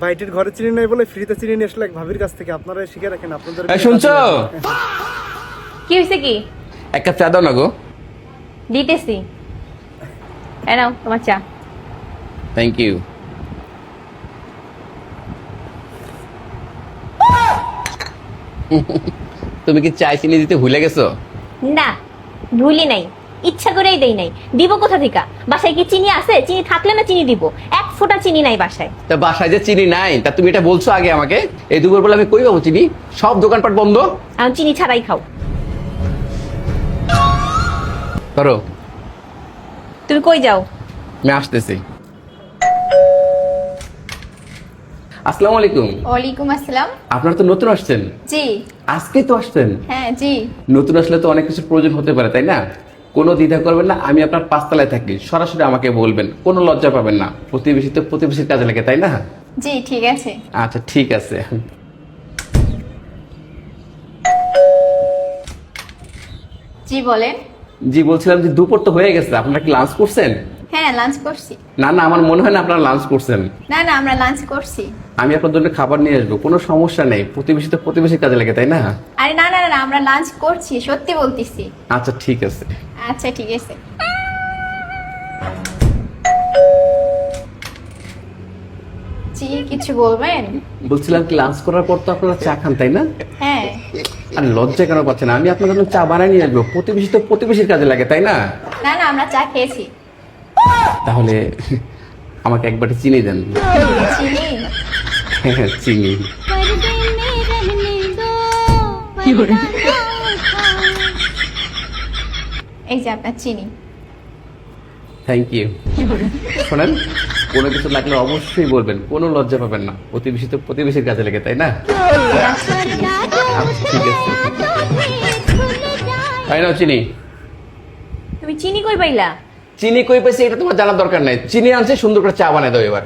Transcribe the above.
ভাইটির ঘরে চিনি নাই বলে ফ্রিতে চিনি নিয়ে আসলে এক ভাবির কাছ থেকে। আপনারা শিখে রাখেন আপনাদের। শুনছো? কি হয়েছে কি? এক কাপ চা দাও না গো। দিতেছি, এই নাও তোমার চা। Thank you. তুমি কি চাই চিনি দিতে ভুলে গেছো? না, ভুলি নাই, ইচ্ছা করেই দেই নাই। দিব কোথা থেকে? বাসায় কি চিনি আছে? চিনি থাকলে না চিনি দিব। এক ফোঁটা চিনি নাই বাসায়। তা বাসায় যে চিনি নাই তা তুমি এটা বলছো আগে আমাকে? এই দুপুর বেলা আমি কই পাবো চিনি? সব দোকানপাট বন্ধ। আমি চিনি ছাড়াই খাও। করো। তুমি কই যাও? আমি আসতেছি। আসসালামু আলাইকুম। ওয়ালাইকুম আসসালাম। আপনারা তো নতুন আসছেন? জি। আজকে তো আসছেন? হ্যাঁ জি। নতুন আসলে তো অনেক কিছু প্রয়োজন হতে পারে, তাই না? কোনো দ্বিধা করবেন না, আমি আপনার পাঁচতলায় থাকি, সরাসরি আমাকে বলবেন, কোনো লজ্জা পাবেন না। প্রতিবেশী তো প্রতিবেশীর কাজে লাগে, তাই না? জি ঠিক আছে। আচ্ছা ঠিক আছে। জি বলেন। জি বলছিলাম যে দুপুর তো হয়ে গেছে, আপনারা কি লাঞ্চ করছেন? হ্যাঁ লাঞ্চ করছি। না না, আমার মনে হয় না আপনারা লাঞ্চ করছেন। না না আমরা লাঞ্চ করছি। আমি আপনার জন্য খাবার নিয়ে আসবো, কোনো সমস্যা নেই। প্রতিবেশী তো প্রতিবেশীর কাজে লাগে, তাই না? আরে না না না আমরা লাঞ্চ করছি, সত্যি বলতেছি। আচ্ছা ঠিক আছে। আচ্ছা ঠিক আছে। জি কিছু বলবেন? বলছিলাম কি লাঞ্চ করার পর তো আপনারা চা খান, তাই না? হ্যাঁ। আর লজ্জা কেন পাচ্ছেন? আমি আপনার জন্য চা বানাই নিয়ে আসবো, প্রতিবেশী তো প্রতিবেশীর কাজে লাগে, তাই না? না না আমরা চা খেয়েছি। তাহলে আমাকে এক বাটি চিনি দেন। চিনি? হ্যাঁ, চিনি। এই যে আপনার চিনি। Thank you. শোনেন, কোনো কিছু লাগলে অবশ্যই বলবেন, কোনো লজ্জা পাবেন না। প্রতিবেশী তো প্রতিবেশীর কাজে লাগে, তাই না? আচ্ছা, ঠিক আছে। তাই না চিনি? তুমি চিনি কই পাইলা? চিনি কই পাইছি এটা তোমার জানার দরকার নাই। চিনি আনছে, সুন্দর করে চা বানায় দাও এবার।